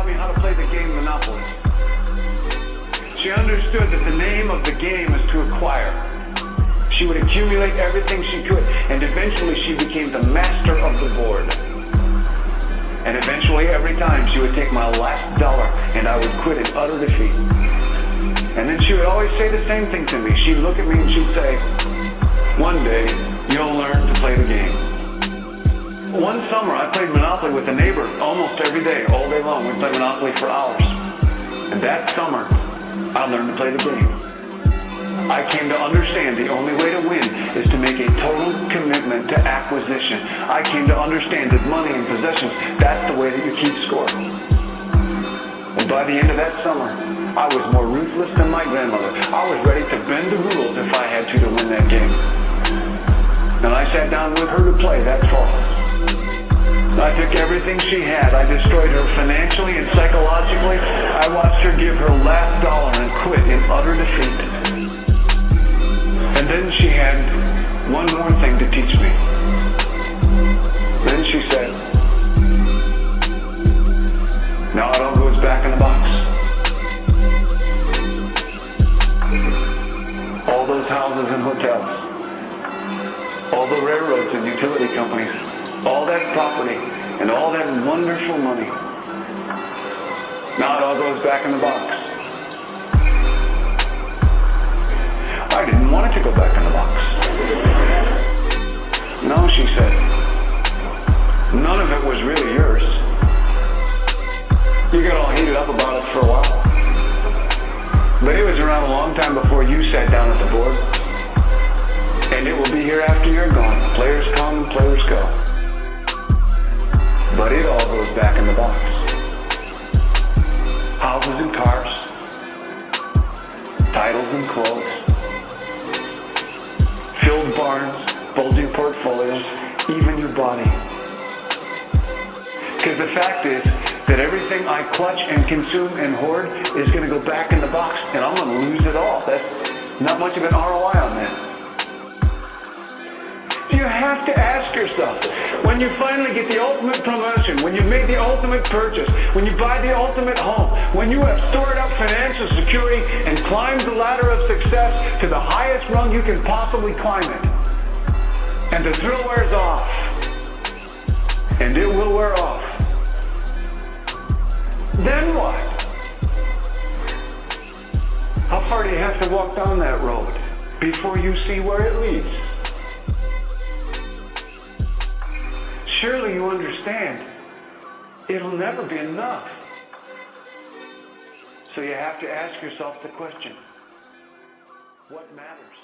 taught me how to play the game Monopoly. She understood that the name of the game is to acquire. She would accumulate everything she could, and eventually she became the master of the board. And eventually, every time, she would take my last dollar, and I would quit in utter defeat. And then she would always say the same thing to me. She'd look at me and she'd say, "One day, you'll learn to play the game." One summer, I played Monopoly with a neighbor almost every day, all day long. We'd play Monopoly for hours. And that summer, I learned to play the game. I came to understand the only way to win is to make a total commitment to acquisition. I came to understand that money and possessions, that's the way that you keep score. And by the end of that summer, I was more ruthless than my grandmother. I was ready to bend the rules if I had to win that game. And I sat down with her to play that fall. I took everything she had. I destroyed her financially and psychologically. I watched her give her last dollar and quit in utter defeat. And then she had one more thing to teach me. Then she said, "Now it all goes back in the box." All those houses and hotels, all the railroads and utility companies, all that property and all that wonderful money. Now it all goes back in the box. I didn't want it to go back in the box. No, she said. None of it was really yours. You got all heated up about it for a while. But it was around a long time before you sat down at the board. And it will be here after you're gone. Players come and players go. But it all goes back in the box. Houses and cars, titles and clothes, filled barns, bulging portfolios, even your body. Because the fact is that everything I clutch and consume and hoard is going to go back in the box, and I'm going to lose it all. That's not much of an ROI on that. You have to ask yourself, when you finally get the ultimate promotion, when you've made the ultimate purchase, when you buy the ultimate home, when you have stored up financial security and climbed the ladder of success to the highest rung you can possibly climb it, and the thrill wears off, and it will wear off, then what? How far do you have to walk down that road before you see where it leads? Surely you understand, it'll never be enough. So you have to ask yourself the question, what matters?